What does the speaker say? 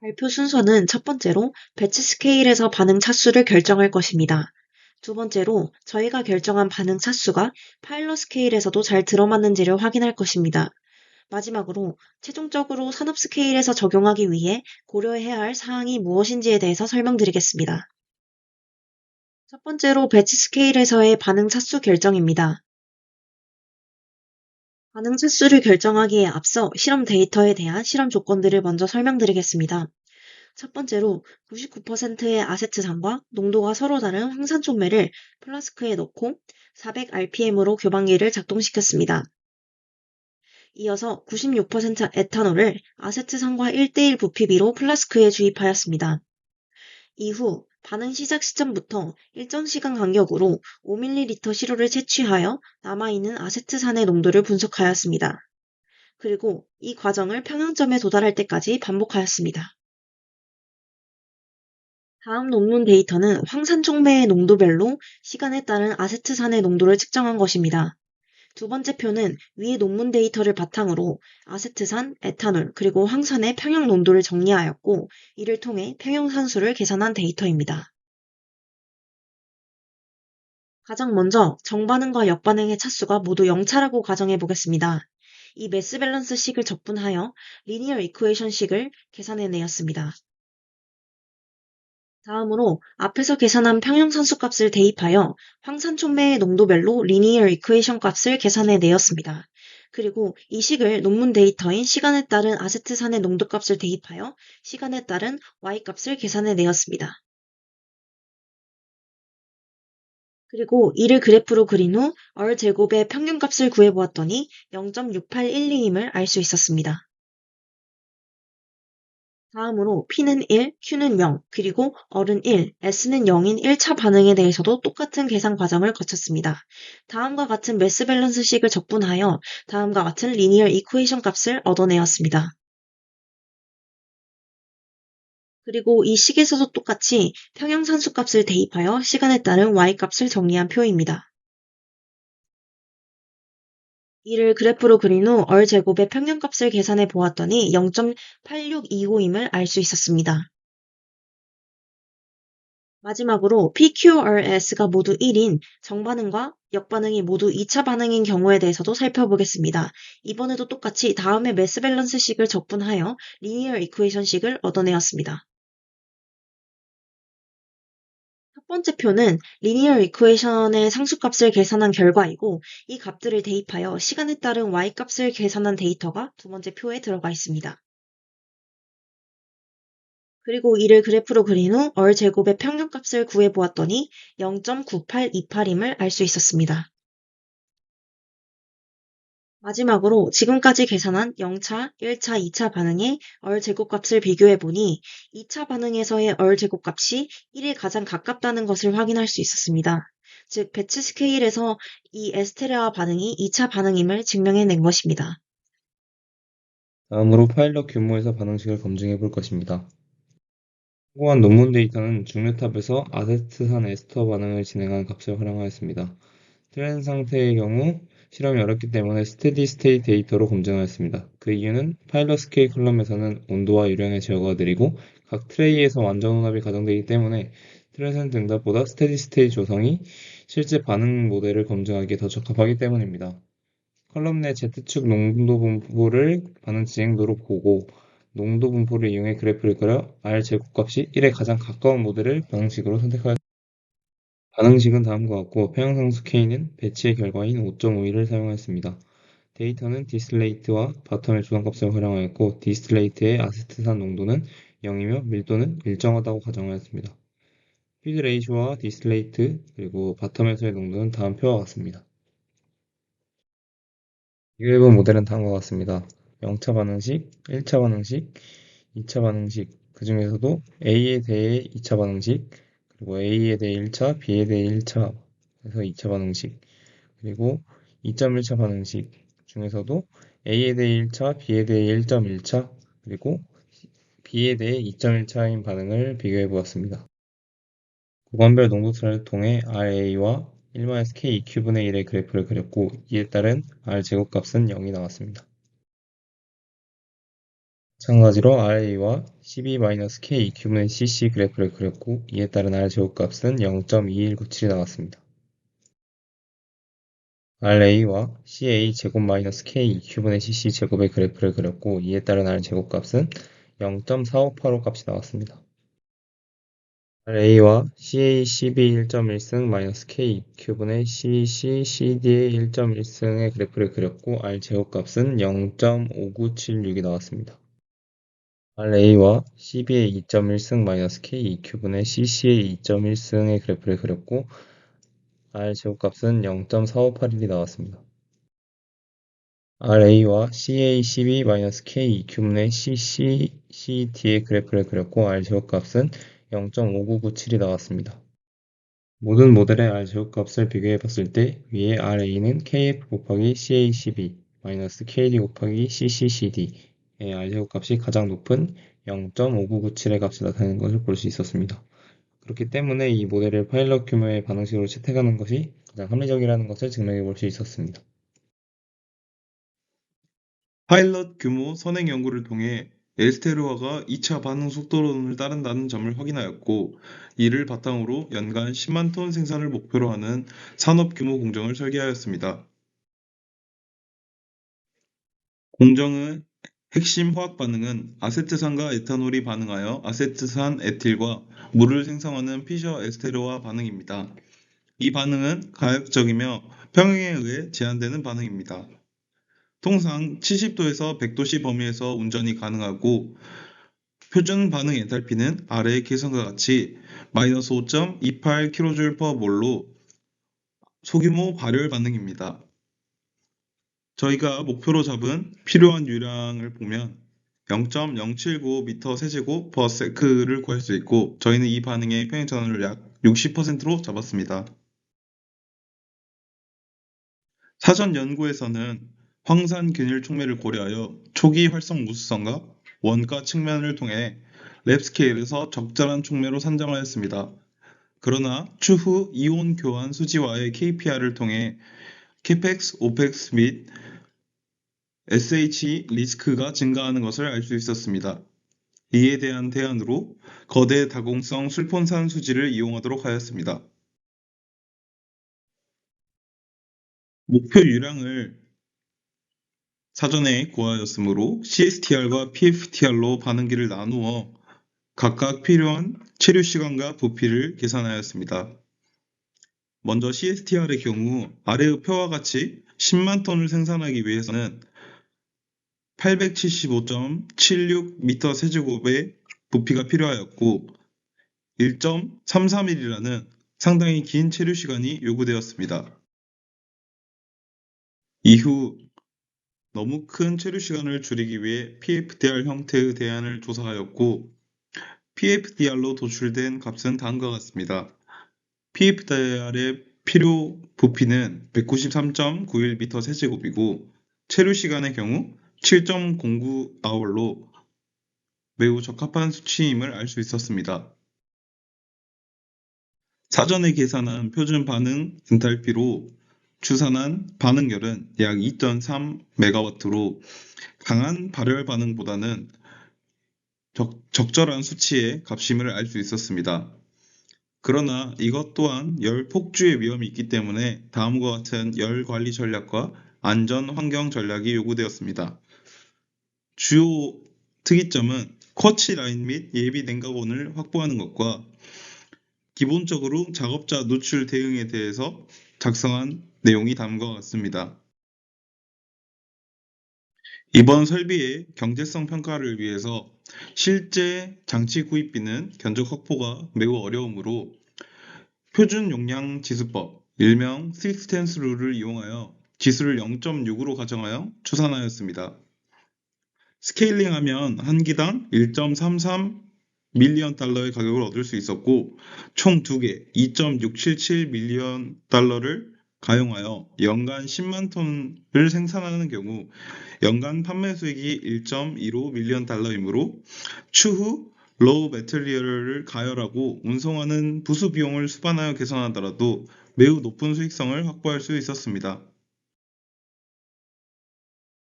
발표 순서는 첫 번째로 배치 스케일에서 반응 차수를 결정할 것입니다. 두 번째로 저희가 결정한 반응 차수가 파일럿 스케일에서도 잘 들어맞는지를 확인할 것입니다. 마지막으로 최종적으로 산업 스케일에서 적용하기 위해 고려해야 할 사항이 무엇인지에 대해서 설명드리겠습니다. 첫 번째로 배치 스케일에서의 반응 차수 결정입니다. 반응 차수를 결정하기에 앞서 실험 데이터에 대한 실험 조건들을 먼저 설명드리겠습니다. 첫 번째로 99%의 아세트산과 농도가 서로 다른 황산촉매를 플라스크에 넣고 400rpm으로 교반기를 작동시켰습니다. 이어서 96% 에탄올을 아세트산과 1대1 부피비로 플라스크에 주입하였습니다. 이후 반응 시작 시점부터 일정 시간 간격으로 5ml 시료를 채취하여 남아있는 아세트산의 농도를 분석하였습니다. 그리고 이 과정을 평형점에 도달할 때까지 반복하였습니다. 다음 논문 데이터는 황산촉매의 농도별로 시간에 따른 아세트산의 농도를 측정한 것입니다. 두 번째 표는 위 논문 데이터를 바탕으로 아세트산, 에탄올, 그리고 황산의 평형 농도를 정리하였고, 이를 통해 평형산수를 계산한 데이터입니다. 가장 먼저 정반응과 역반응의 차수가 모두 0차라고 가정해 보겠습니다. 이 매스 밸런스 식을 적분하여 리니어 이쿠에이션 식을 계산해내었습니다. 다음으로 앞에서 계산한 평형산수 값을 대입하여 황산촉매의 농도별로 리니어 이쿠에이션 값을 계산해내었습니다. 그리고 이 식을 논문 데이터인 시간에 따른 아세트산의 농도값을 대입하여 시간에 따른 y값을 계산해내었습니다. 그리고 이를 그래프로 그린 후 제곱의 평균값을 구해보았더니 0.6812임을 알 수 있었습니다. 다음으로 P는 1, Q는 0, 그리고 R은 1, S는 0인 1차 반응에 대해서도 똑같은 계산 과정을 거쳤습니다. 다음과 같은 매스 밸런스 식을 적분하여 다음과 같은 리니어 이쿠에이션 값을 얻어내었습니다. 그리고 이 식에서도 똑같이 평형산수 값을 대입하여 시간에 따른 y값을 정리한 표입니다. 이를 그래프로 그린 후 제곱의 평균값을 계산해 보았더니 0.8625임을 알 수 있었습니다. 마지막으로 PQRS가 모두 1인 정반응과 역반응이 모두 2차 반응인 경우에 대해서도 살펴보겠습니다. 이번에도 똑같이 다음의 매스 밸런스 식을 적분하여 리니어 이쿠에이션 식을 얻어내었습니다. 첫 번째 표는 리니어 이쿠에이션의 상수값을 계산한 결과이고, 이 값들을 대입하여 시간에 따른 y값을 계산한 데이터가 두 번째 표에 들어가 있습니다. 그리고 이를 그래프로 그린 후 제곱의 평균값을 구해보았더니 0.9828임을 알 수 있었습니다. 마지막으로 지금까지 계산한 0차, 1차, 2차 반응의 제곱값을 비교해보니 2차 반응에서의 제곱값이 1에 가장 가깝다는 것을 확인할 수 있었습니다. 즉, 배치 스케일에서 이 에스테레아 반응이 2차 반응임을 증명해낸 것입니다. 다음으로 파일럿 규모에서 반응식을 검증해 볼 것입니다. 참고한 논문 데이터는 중류탑에서 아세트산 에스터 반응을 진행한 값을 활용하였습니다. 트랜 상태의 경우 실험이 어렵기 때문에 스테디 스테이트 데이터로 검증하였습니다. 그 이유는 파일럿 스케일 컬럼에서는 온도와 유량의 제어가 느리고 각 트레이에서 완전 혼합이 가정되기 때문에 트랜센트 응답보다 스테디 스테이트 조성이 실제 반응 모델을 검증하기에 더 적합하기 때문입니다. 컬럼 내 Z축 농도 분포를 반응 진행도로 보고 농도 분포를 이용해 그래프를 그려 R 제곱값이 1에 가장 가까운 모델을 반응식으로 선택하였습니다. 반응식은 다음과 같고 평형상수 K는 배치의 결과인 5.51을 사용하였습니다. 데이터는 디스틸레이트와 바텀의 조성값을 활용하였고 디스틸레이트의 아세트산 농도는 0이며 밀도는 일정하다고 가정하였습니다. 필드 레이쇼와 디스틸레이트 그리고 바텀에서의 농도는 다음 표와 같습니다. 비교해본 모델은 다음과 같습니다. 0차 반응식, 1차 반응식, 2차 반응식, 그 중에서도 A에 대해 2차 반응식, 그리고 A에 대해 1차, B에 대해 1차, 그래서 2차 반응식, 그리고 2.1차 반응식 중에서도 A에 대해 1차, B에 대해 1.1차, 그리고 B에 대해 2.1차인 반응을 비교해 보았습니다. 구간별 농도차를 통해 RA와 1-K2분의 1의 그래프를 그렸고, 이에 따른 R 제곱값은 0이 나왔습니다. 마찬가지로 RA와 12-K Q분의 CC 그래프를 그렸고 이에 따른 R 제곱값은 0.2197이 나왔습니다. RA와 CA 제곱 마이너스 K Q분의 CC 제곱의 그래프를 그렸고 이에 따른 R 제곱값은 0.4585 값이 나왔습니다. RA와 CA 12 1.1승 마이너스 K Q분의 CC CD의 1.1승의 그래프를 그렸고 R 제곱값은 0.5976이 나왔습니다. RA와 CB의 2.1승 마이너스 K Q분의 CC의 2.1승의 그래프를 그렸고 R 제곱값은 0.4581이 나왔습니다. RA와 CA 12-K Q분의 CC CD의 그래프를 그렸고 R 제곱값은 0.5997이 나왔습니다. 모든 모델의 R 제곱값을 비교해 봤을 때 위에 RA는 KF 곱하기 CA12 마이너스 KD 곱하기 CCCD의 R 제곱값이 가장 높은 0.5997의 값이 나타내는 것을 볼 수 있었습니다. 그렇기 때문에 이 모델을 파일럿 규모의 반응식으로 채택하는 것이 가장 합리적이라는 것을 증명해 볼 수 있었습니다. 파일럿 규모 선행 연구를 통해 에스테르와가 2차 반응 속도론을 따른다는 점을 확인하였고, 이를 바탕으로 연간 10만 톤 생산을 목표로 하는 산업 규모 공정을 설계하였습니다. 공정의 핵심 화학 반응은 아세트산과 에탄올이 반응하여 아세트산 에틸과 물을 생성하는 피셔 에스테르와 반응입니다. 이 반응은 가역적이며 평형에 의해 제한되는 반응입니다. 통상 70도에서 100도씨 범위에서 운전이 가능하고, 표준 반응 엔탈피는 아래의 계산과 같이 마이너스 5.28kJ/몰로 소규모 발열 반응입니다. 저희가 목표로 잡은 필요한 유량을 보면 0.079m 세제곱 per sec를 구할 수 있고, 저희는 이 반응의 평행 전환율을 약 60%로 잡았습니다. 사전 연구에서는 황산 균일 촉매를 고려하여 초기 활성 우수성과 원가 측면을 통해 랩 스케일에서 적절한 촉매로 산정하였습니다. 그러나 추후 이온 교환 수지와의 KPR을 통해 캐펙스, 오펙스 및 SH 리스크가 증가하는 것을 알 수 있었습니다. 이에 대한 대안으로 거대 다공성 술폰산 수지를 이용하도록 하였습니다. 목표 유량을 사전에 구하였으므로 CSTR과 PFTR로 반응기를 나누어 각각 필요한 체류 시간과 부피를 계산하였습니다. 먼저 CSTR의 경우 아래의 표와 같이 10만 톤을 생산하기 위해서는 875.76m 세제곱의 부피가 필요하였고 1.33일이라는 상당히 긴 체류 시간이 요구되었습니다. 이후 너무 큰 체류 시간을 줄이기 위해 PFDR 형태의 대안을 조사하였고, PFDR로 도출된 값은 다음과 같습니다. PFDR의 필요 부피는 193.91m 세제곱이고 체류 시간의 경우 7.09아워로 매우 적합한 수치임을 알 수 있었습니다. 사전에 계산한 표준 반응 엔탈피로 추산한 반응열은 약 2.3MW로 강한 발열 반응보다는 적절한 수치의 값임을 알 수 있었습니다. 그러나 이것 또한 열 폭주의 위험이 있기 때문에 다음과 같은 열 관리 전략과 안전 환경 전략이 요구되었습니다. 주요 특이점은 쿼치 라인 및 예비 냉각원을 확보하는 것과 기본적으로 작업자 노출 대응에 대해서 작성한 내용이 다음과 같습니다. 이번 설비의 경제성 평가를 위해서 실제 장치 구입비는 견적 확보가 매우 어려우므로 표준 용량 지수법, 일명 식스텐스 룰을 이용하여 지수를 0.6으로 가정하여 추산하였습니다. 스케일링하면 한 기당 1.33 밀리언 달러의 가격을 얻을 수 있었고, 총 2개 2.677 밀리언 달러를 가용하여 연간 10만 톤을 생산하는 경우 연간 판매 수익이 1.15 밀리언 달러이므로 추후 로우 매트리얼을 가열하고 운송하는 부수 비용을 수반하여 계산하더라도 매우 높은 수익성을 확보할 수 있었습니다.